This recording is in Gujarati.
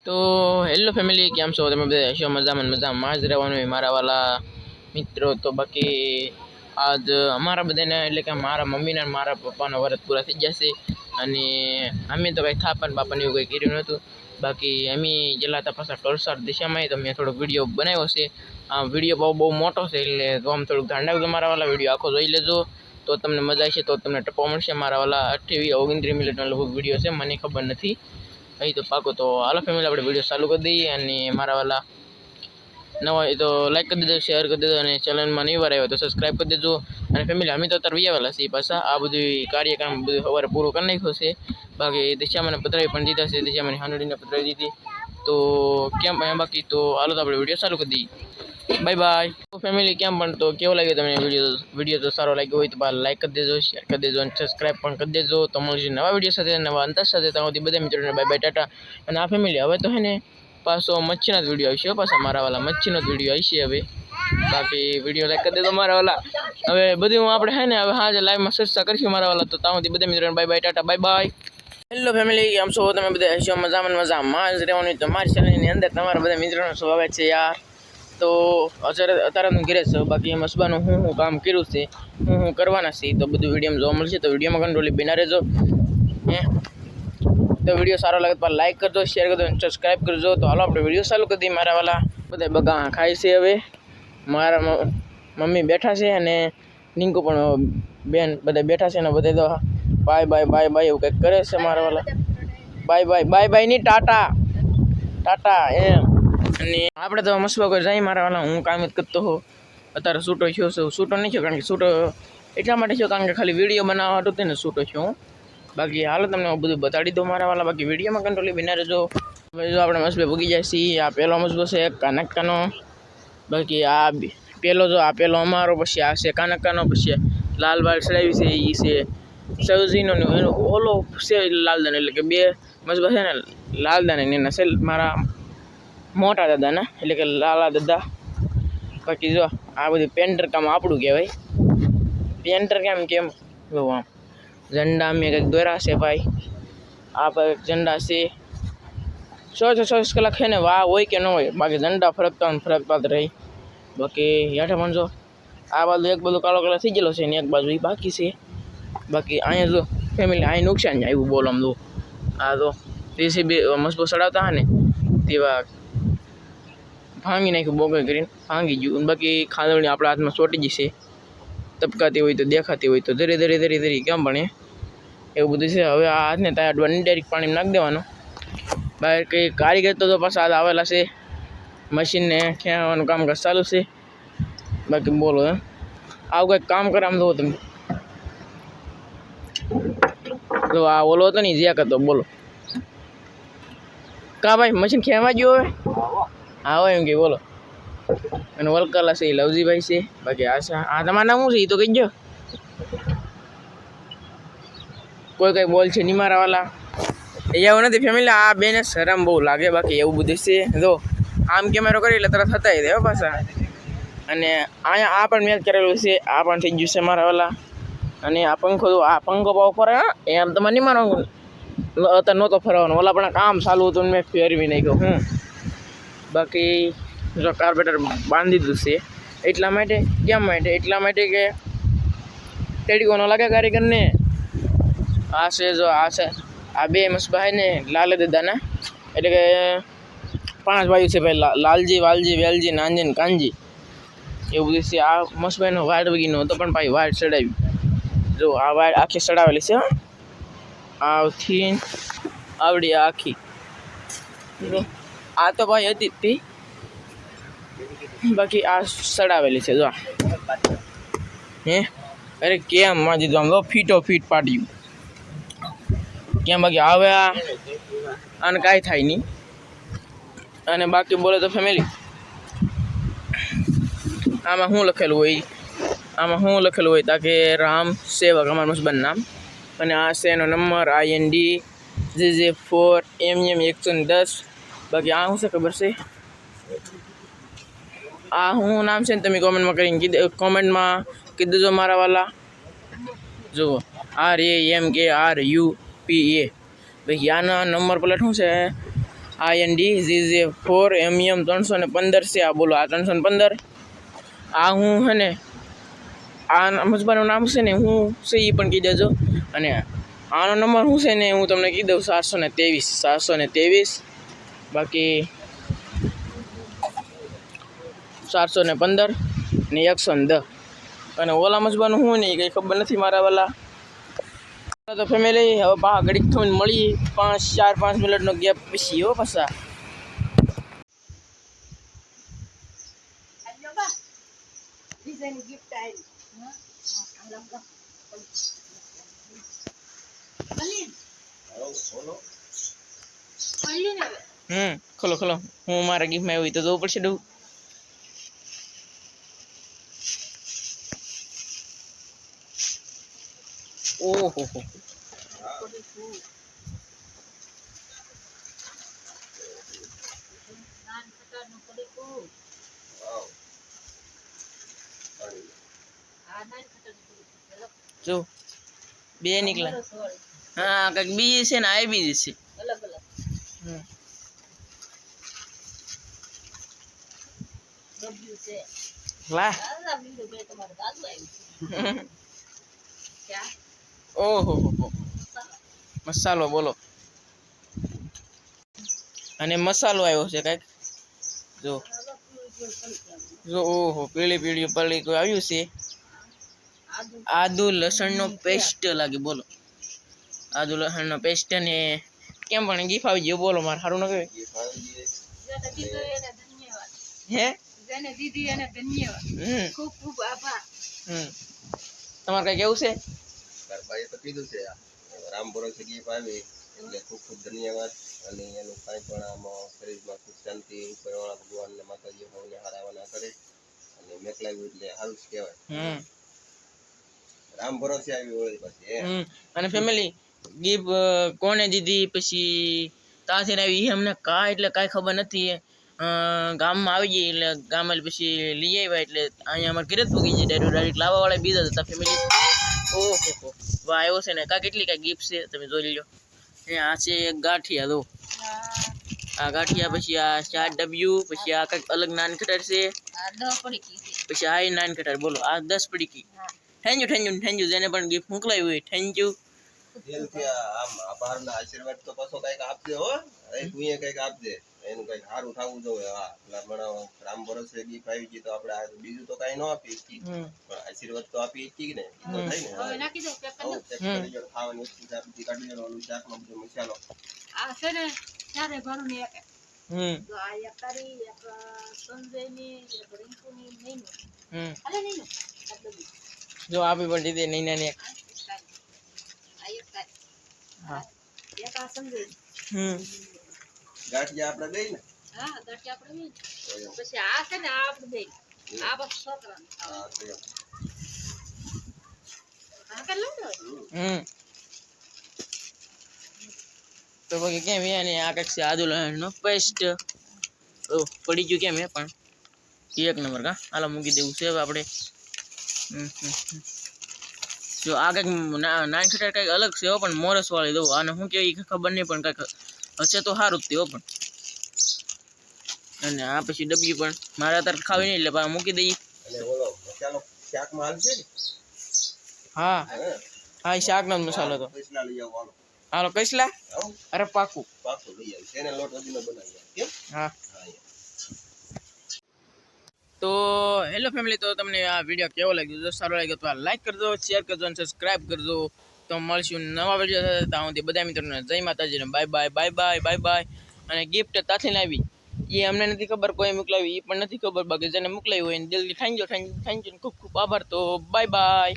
તો હેલો ફેમિલી, કેમ છો તમે બધા? હશો મજામાં જ રહેવાનું હોય મારા વાલા મિત્રો. તો બાકી આજ અમારા બધાને એટલે કે મારા મમ્મીને મારા પપ્પાનો વરસ પૂરા થઈ જશે. અને અમે તો કંઈ થાપણ બાપણ એવું કંઈ કર્યું નહોતું. બાકી અમે ગયેલા હતા પાછા કલસાડ દિશામાં, તો મેં થોડોક વિડીયો બનાવ્યો છે. આ વિડીયો બહુ મોટો છે, એટલે તો આમ થોડુંક ધ્યાન રાખજો મારા વાલા. વિડીયો આખો જોઈ લેજો તો તમને મજા આવશે, તો તમને ટપો મળશે મારા વાલા. 28-29 મિનિટનો લગભગ વિડીયો છે, મને ખબર નથી અહીં તો પાકો. તો હાલો ફેમિલી, આપણે વિડીયો ચાલુ કરી દઈએ. અને મારા વાલા નવા હોય તો લાઈક કરી દેજો, શેર કરી દેજો, અને ચેનલમાં નહીં વાર આવ્યો તો સબસ્ક્રાઈબ કરી દેજો. અને ફેમિલી, અમે તો અત્યારે આવેલા છીએ પાછા. આ બધું કાર્યક્રમ બધું સવારે પૂરું કરી નાખ્યું છે. બાકી દિશામાને પતરાવી પણ દીધા છે, દિશામાની હાંડડીને પતરાવી દીધી. તો કેમ બાકી તો હાલો તો આપણે વિડીયો ચાલુ કરી દઈએ. Bye bye. તો ફેમિલી, કેમ પણ તો કેવો લાગ્યો તમને વિડીયો તો સારો લાગ્યો હોય તો લાઈક કરી દેજો, શેર કરી દેજો, અને સબસ્ક્રાઈબ પણ કરી દેજો. તો મળશે નવા વિડીયો સાથે, નવા અંતર સાથે. તમારી બધા મિત્રોને બાય બાય, ટાટા. અને આ ફેમિલી, હવે તો હે ને પાછો મચ્છીનો જ વિડીયો આવશે. પાછા મારા વાલા મચ્છીનો જ વિડીયો આવશે હવે. બાકી વિડીયો લાઈક કરી દેજો મારા વાલા. હવે બધું આપણે હે ને હવે હાજે લાઈવમાં ચર્ચા કરીશું મારા વાલા. તો તાવથી બધા મિત્રોને bye bye, Tata, bye bye. Hello family, કેમ છો તમે બધા? હશો મજામાં જ રહેવાનું. તો મારી ચેનલની અંદર તમારા બધા મિત્રોનું સ્વાગત છે યાર. તો અત્યારે હું ઘરે છું. બાકી એમાં સુબાનું હું કામ કર્યું છે, હું કરવાના છે, તો બધું વિડીયોમાં જોવા મળશે. તો વિડીયોમાં કંટ્રોલી બિના રહેજો. તો વિડીયો સારો લાગે તો લાઈક કરજો, શેર કરજો, અને સબસ્ક્રાઈબ કરજો. તો હાલો આપણે વિડીયો ચાલુ કરી દઈએ મારા વાલા. બધા બગા ખાય છે હવે. મારા મમ્મી બેઠા છે અને નિંકુ પણ બેન બધા બેઠા છે. ને બધા તો બાય બાય બાય બાય એવું કંઈક કરે છે મારા વાલા. બાય બાય બાય બાય નહીં, ટાટા ટાટા એમ. અને આપણે તો મસવા કોઈ જાય મારા વાલા. હું કામ જ કરતો હોઉં. અત્યારે છૂટો થયો છું. છૂટો નહીં થયો કારણ કે છૂટો એટલા માટે થયો કારણ કે ખાલી વિડીયો બનાવવા હતો તેને છૂટો થયો હું. બાકી હાલો તમને બધું બતાડી દો મારા વાલા. બાકી વિડીયોમાં કંટ્રોલી બિના રહેજો. હવે જો આપણે મસબે ભૂગી જાય છીએ. આ પહેલો મસબો છે કાનક્કાનો. બાકી આ પહેલો જો આ પહેલો અમારો, પછી આ છે કાનક્કાનો, પછી લાલ વાળ ચડાવી છે એ છે સૌજીનો. એનો ઓલો છે લાલદાન, એટલે કે બે મસબા છે ને લાલદાન એના છે મારા મોટા દાદાના, એટલે કે લાલા દાદા. બાકી જો આ બધું પેન્ટર કામ આપણું કહેવાય. પેન્ટર કેમ આમ ઝંડા મેં કંઈક દોર્યા છે ભાઈ. આ પર ઝંડા છે. 24 કલાક છે ને વાહ હોય કે ન હોય, બાકી ઝંડા ફરકતા જ રહી. બાકી હેઠે પણ જો આ બાજુ એક બાજુ કાળો કલર થઈ ગયેલો છે ને એક બાજુ એ બાકી છે. બાકી અહીંયા જો ફેમિલી, અહીં નુકસાન છે આવ્યું બોલ આમ જો. આ તો દેશી બે મસબો ચડાવતા હા ને તેવા ભાંગી નાખ્યું, બોગર કરીને ભાંગી ગયું. બાકી ખાંડવણી આપણા હાથમાં ચોટી જશે. તપકાતી હોય તો દેખાતી હોય તો ધરી કેમ ભણે એવું બધું છે. હવે આ હાથને તાડવાની ડાયરેક્ટ પાણીમાં નાખી દેવાનો. બહાર કંઈ કારીગર તો પાછા હાથ આવેલા છે. મશીનને ખેંચવાનું કામકાજ ચાલુ છે. બાકી બોલો આવું કંઈક કામ કરે આમ જુઓ તમે. તો આ ઓલો હતો ને જ્યાં કરતો બોલો કા ભાઈ મશીન ખેંચવા ગયો હવે. હા હોય એમ કે બોલો. અને વલકલા છે એ લવજીભાઈ છે. બાકી આ તમારું નામ શું છે એ તો કહીજો. કોઈ કંઈ બોલ છે નહીં મારા વાલા. એવું નથી ફેમિલી, આ બેને શરમ બહુ લાગે. બાકી એવું બધું છે. જો આમ કેમેરો કરી એટલે તરત થતા રહે પાછા. અને અહીંયા આ પણ મેચ કરેલું છે. આ પણ થઈ ગયું છે મારા વાલા. અને આ પંખો ભાવ ફરે એમ તમારે નહીં માનો અત્યારે નહોતો ફરવાનો. ઓલા પણ કામ ચાલુ હતું મેં ફેરવી નાખ્યો હું. બાકી જો કાર્પેટર બાંધી દીધું છે. એટલા માટે કેમ માટે એટલા માટે કે તેડીકો ન લાગે કારીગરને. આ છે જો આ છે આ બે મસબા છે ને લાલ દાદાના, એટલે કે 5 ભાઈઓ છે ભાઈ. લાલજી, વાલજી, વેલજી, નાનજી ને કાનજી એવું બધું છે. આ મસબાઈનો વાડ વગીનો હતો પણ ભાઈ વાડ ચડાવી. જો આ વાડ આખી ચડાવેલી છે. આવથી આવડી આખી આ તો ભાઈ હતી જ તી. બાકી આ ચડાવેલી છે જો. અરે કેમ માં દીધું આમ ફીટો ફીટ પાડ્યું કેમ. બાકી હવે આને કાંઈ થાય નહીં. અને બાકી બોલે તો ફેમિલી, આમાં શું લખેલું હોય તાકે રામ સેવક અમારા મસબાનું નામ. અને આ છે એનો નંબર IND JJ4 MM 110. બાકી આ શું છે ખબર છે? આ શું નામ છે ને તમે કોમેન્ટમાં કીધી દેજો મારા વાલા. જુઓ RAMKRUPA. ભાઈ આના નંબર પ્લેટ શું છે IND ZZ4 315 છે. આ બોલો આ 315. આ હું હે ને આ મજબાનું નામ છે ને હું છે એ પણ કહી દેજો. અને આનો નંબર શું છે ને હું તમને કહી દઉં 723. બાકી 415 ને 110. અને ઓલા મજબાનું શું ને એ કંઈ ખબર નથી મારા વાલા. તો ફેમિલી હવે પા ઘડીક થઈને મળી 4-5 મિનિટનો ગેપ પછી હો પાછા. ખોલો હું મારા ગિફ્ટમાં એવું તો જોવું પડશે ડું. ઓહો જો 2 નીકળ્યા. હા કંઈક બીજી છે ને આ બીજી છે. વાહ ઓહો મસાલો બોલો. અને મસાલો આવ્યો છે કંઈક જો ઓહો પીળી પડી કોઈ આવ્યું છે. આદુ લસણનો પેસ્ટ લાગે બોલો. આદુ લસણનો પેસ્ટ ને કેમ પણ ગીફ આવી ગયો બોલો. મારે સારું ન કહેવાય હે જેને દીધી એને ધન્યવાદ. ખૂબ ખૂબ આભાર. તમારે કઈ કેવું છે? ભાઈ તો કીધું છે રામ ભરોસે ગીફ આવી એટલે ખૂબ ખૂબ ધન્યવાદ. અને એનું કાંઈ પણ આમાં શરીરમાં સુખ શાંતિ ઉપરવાળા ભગવાન ને માતાજી હોને હારાવાના કરે અને મેકલાવ્યું એટલે સારું જ કહેવાય. રામ ભરોસે આવી હોય પછી અને ફેમિલી ગીફ કોને દીધી પછી તાથી આવી અમને એટલે કાંઈ ખબર નથી. ગામમાં આવી ગઈ એટલે ગામમાં પછી લઈ આવ્યા એટલે અહીંયા અમારે ઘરે જ પૂગી ગઈ. ડાયરેક્ટ લાવવા વાળા બીજા હતા ફેમિલી. ઓહો વાહ આવ્યો છે ને કેટલી કાંઈ ગિફ્ટ છે તમે જોઈ લો. આ છે એક ગાંઠિયા દો. આ ગાંઠિયા પછી આ 4W પછી આ કંઈક અલગ નાન કટર છે. પછી આ નાન કટર બોલો આ 10 પડીકી. થેન્ક યુ જેને પણ ગિફ્ટ મોકલાવી હોય થેન્ક યુ. દિલથી આમ આભારના આશીર્વાદ તો પાછો કંઈક આપજે હો. તું એ કંઈક આપજે એનું કંઈક સારું થવું જોઈએ. હા રામ ભરોસે ગીફ આવી ગઈ તો આપણે બીજું તો કાંઈ ન આપી પણ આશીર્વાદ તો આપી શકીએ ને. તો થાય ને ખાવાની વસ્તુ કાઢી દેવાનું ઓલું શાકમાં બધો મસાલો આ છે ને ચારે ઘરનું એક તો આ એક તારી એક સંજયની એક રિંકુની નહીં અલે નહીં જો આપી પણ દીધી નહીં નાની એક. હા એક આ સંજય ગાંઠિયા આપણે દઈ ને. હા ગાંઠિયા આપણે દઈ પછી આ છે ને આ આપણે દઈ આ બસ છોકરાને હા તો આ કે લો તો બાકી કેમ એને આ કંઈક છે આદુ લસણનો પેસ્ટ પડી ગયું કેમ એ પણ એક નંબર કા હાલો મૂકી દેવું છે હવે આપણે. જો આ કંઈક નાન ખટાર કંઈક અલગ છે પણ મોરસ વાળી દઉં. આને શું કહેવાય ખબર નહીં પણ કંઈક હશે તો સારું જ તે પણ. અને આ પછી ડબ્બી પણ મારે અત્યારે ખાવી નહીં એટલે મૂકી દઈએ. હા શાકનો મસાલો તો હાલો કઈસલા. અરે પાકું હા. તો હેલો ફેમિલી તો તમને આ વિડીયો કેવો લાગ્યો? જો સારો લાગ્યો તો લાઈક કરજો, શેર કરજો અને સબસ્ક્રાઈબ કરજો. તો મળશું નવા વિડીયો સાથે. ત્યાં સુધી બધા મિત્રોને જય માતાજી ને બાય. અને ગિફ્ટ તાથી લાવી એ અમને નથી ખબર કોઈ મોકલાવી એ પણ નથી ખબર. બાકી જેને મોકલાવી હોય એને દિલથી થેન્ક યુ ખૂબ ખૂબ આભાર. તો બાય.